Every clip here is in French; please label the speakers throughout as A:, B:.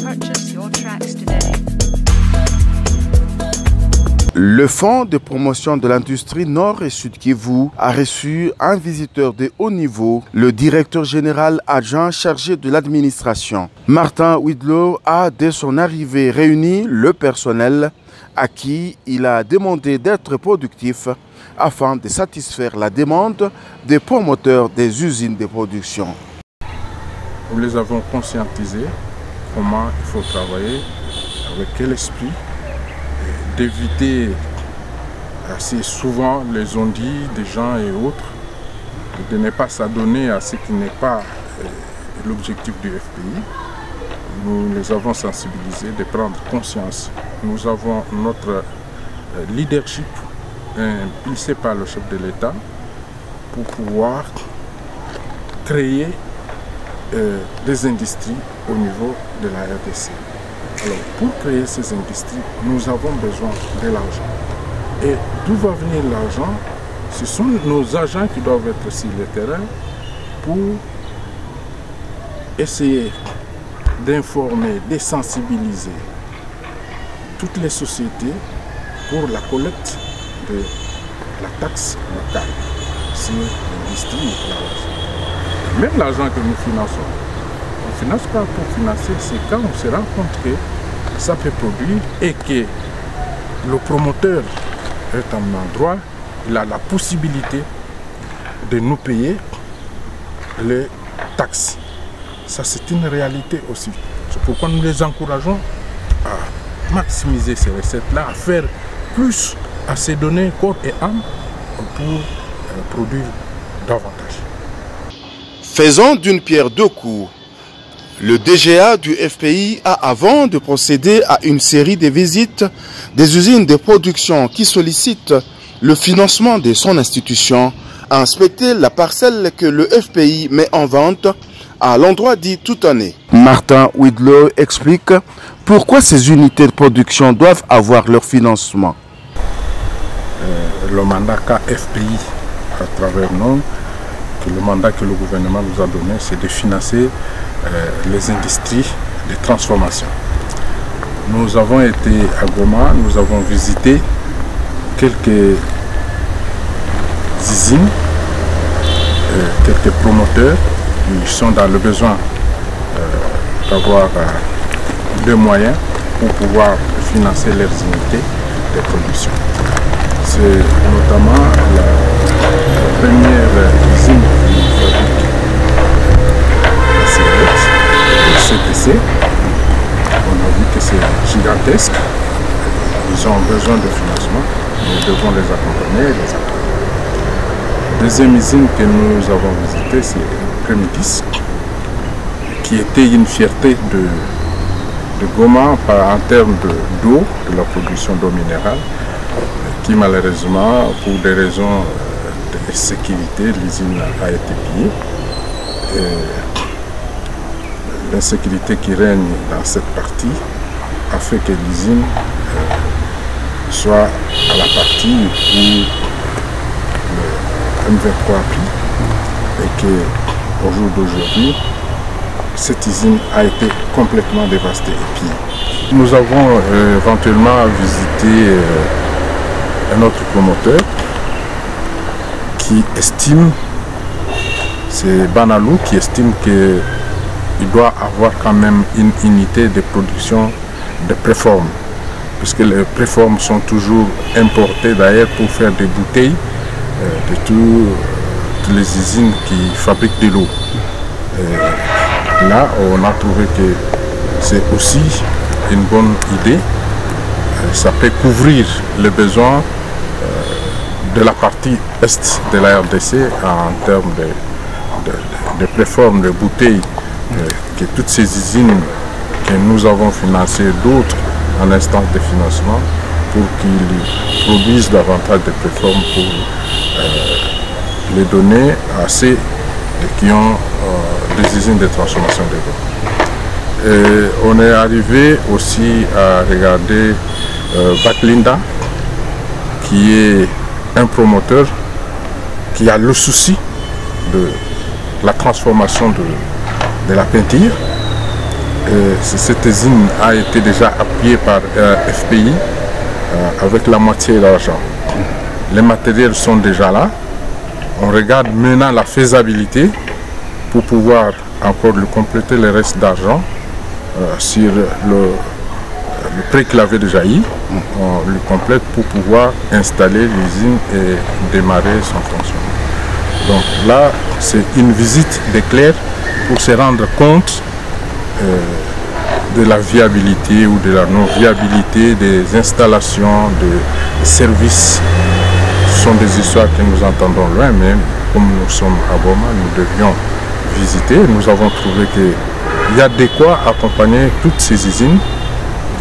A: Purchase your tracks today.
B: Le Fonds de promotion de l'industrie Nord et Sud Kivu a reçu un visiteur de haut niveau, le directeur général adjoint chargé de l'administration. Martin Widlow a, dès son arrivée, réuni le personnel à qui il a demandé d'être productif afin de satisfaire la demande des promoteurs des usines de production.
C: Nous les avons conscientisés comment il faut travailler, avec quel esprit, d'éviter assez souvent les on-dit des gens et autres, de ne pas s'adonner à ce qui n'est pas l'objectif du FPI. Nous les avons sensibilisés de prendre conscience. Nous avons notre leadership impulsé par le chef de l'État pour pouvoir créer des industries au niveau de la RDC. Alors, pour créer ces industries, nous avons besoin de l'argent. Et d'où va venir l'argent? Ce sont nos agents qui doivent être sur le terrain pour essayer d'informer, de sensibiliser toutes les sociétés pour la collecte de la taxe locale sur l'industrie. Même l'argent que nous finançons, on ne finance pas pour financer, c'est quand on se rend compte que ça peut produire et que le promoteur est un endroit, il a la possibilité de nous payer les taxes. Ça, c'est une réalité aussi. C'est pourquoi nous les encourageons à maximiser ces recettes-là, à faire plus, à se donner corps et âme pour produire davantage.
B: Faisons d'une pierre deux coups. Le DGA du FPI a, avant de procéder à une série de visites des usines de production qui sollicitent le financement de son institution, a inspecté la parcelle que le FPI met en vente à l'endroit dit toute année. Martin Widlow explique pourquoi ces unités de production doivent avoir leur financement.
C: Le mandat qu'a FPI à travers nous, le mandat que le gouvernement nous a donné, c'est de financer les industries de transformation. Nous avons été à Goma, nous avons visité quelques usines, quelques promoteurs qui sont dans le besoin d'avoir des moyens pour pouvoir financer leurs unités de production. C'est notamment la première usine qui fabrique la cigarette, le CTC. On a vu que c'est gigantesque. Ils ont besoin de financement. Nous devons les accompagner et les accompagner. Deuxième usine que nous avons visitée, c'est Premidis, qui était une fierté de Goma en termes d'eau, de la production d'eau minérale, qui malheureusement, pour des raisons de sécurité, l'usine a été pillée. L'insécurité qui règne dans cette partie a fait que l'usine soit à la partie où le M23 a pris et qu'au jour d'aujourd'hui, cette usine a été complètement dévastée et pillée. Nous avons éventuellement visité un autre promoteur qui estime, c'est Banalou, qui estime qu'il doit avoir quand même une unité de production de préformes, puisque les préformes sont toujours importées d'ailleurs pour faire des bouteilles de toutes les usines qui fabriquent de l'eau. Là, on a trouvé que c'est aussi une bonne idée. Ça peut couvrir les besoins de la partie est de la RDC en termes de préformes, de bouteilles, que toutes ces usines que nous avons financées, d'autres en instance de financement, pour qu'ils produisent davantage de préformes pour les donner à ceux qui ont des usines de transformation de l'eau. On est arrivé aussi à regarder Baklinda, qui est un promoteur qui a le souci de la transformation de la peinture cette usine a été déjà appuyée par FPI avec la moitié d'argent. Les matériels sont déjà là. On regarde maintenant la faisabilité pour pouvoir encore lui compléter le reste d'argent sur le prêt qu'il avait déjà eu. On lui complète pour pouvoir installer l'usine et démarrer son fonctionnement. Donc là, c'est une visite d'éclair pour se rendre compte de la viabilité ou de la non-viabilité des installations, des services. Ce sont des histoires que nous entendons loin, mais comme nous sommes à Boma, nous devions visiter. Nous avons trouvé qu'il y a de quoi accompagner toutes ces usines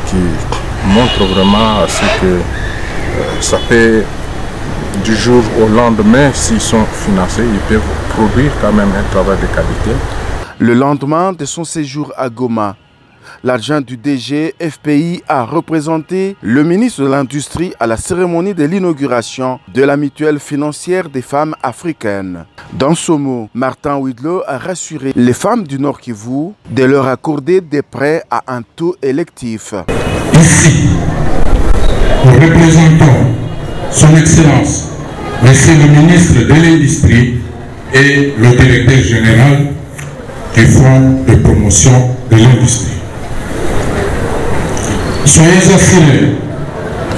C: qui montrent vraiment à ce que ça fait du jour au lendemain, s'ils sont financés, ils peuvent produire quand même un travail de qualité.
B: Le lendemain de son séjour à Goma, l'adjoint du DG FPI a représenté le ministre de l'Industrie à la cérémonie de l'inauguration de la mutuelle financière des femmes africaines. Dans ce mot, Martin Widlo a rassuré les femmes du Nord Kivu de leur accorder des prêts à un taux électif.
D: Ici, nous représentons Son Excellence, Monsieur le ministre de l'Industrie et le directeur général du Fonds de promotion de l'industrie. Soyez assurés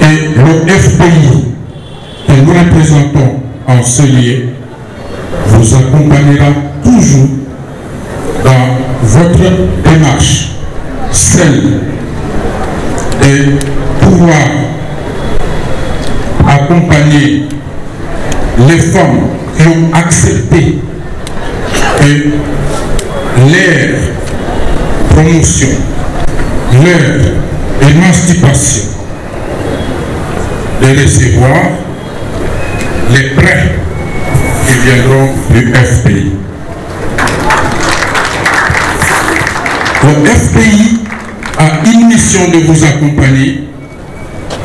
D: que le FPI que nous représentons en ce lieu vous accompagnera toujours dans votre démarche, celle de pouvoir accompagner les femmes qui ont accepté que leur promotion, leur émancipation, de recevoir les prêts qui viendront du FPI. Le FPI a une mission de vous accompagner,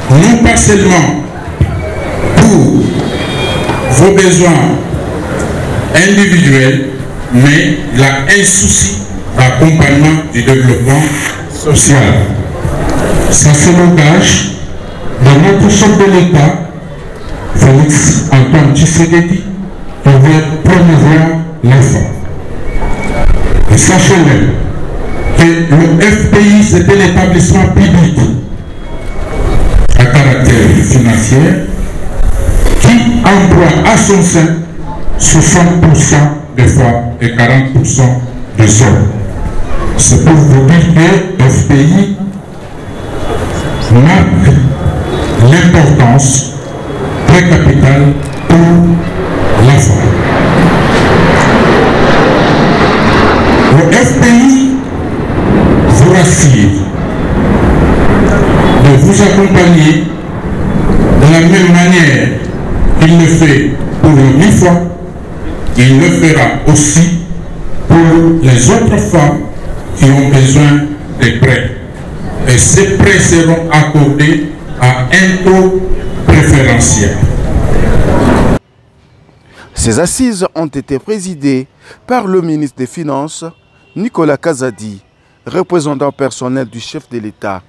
D: non pas seulement pour vos besoins individuels, mais il a un souci d'accompagnement du développement social. Ça c'est le gage de notre chef de l'État, Félix Antoine Tshisekedi, qui veut promouvoir l'enfant. Et sachez-le que le FPI c'est un établissement public à caractère financier qui emploie à son sein 60% des femmes et 40% des hommes. C'est pour vous dire que FPI marque l'importance très capitale pour la femme. Le FPI vous rassure de vous accompagner de la même manière qu'il le fait pour le MIFA, il le fera aussi pour les autres femmes qui ont besoin de prêts. Et ces prêts seront accordés à un taux préférentiel.
B: Ces assises ont été présidées par le ministre des Finances, Nicolas Kazadi, représentant personnel du chef de l'État.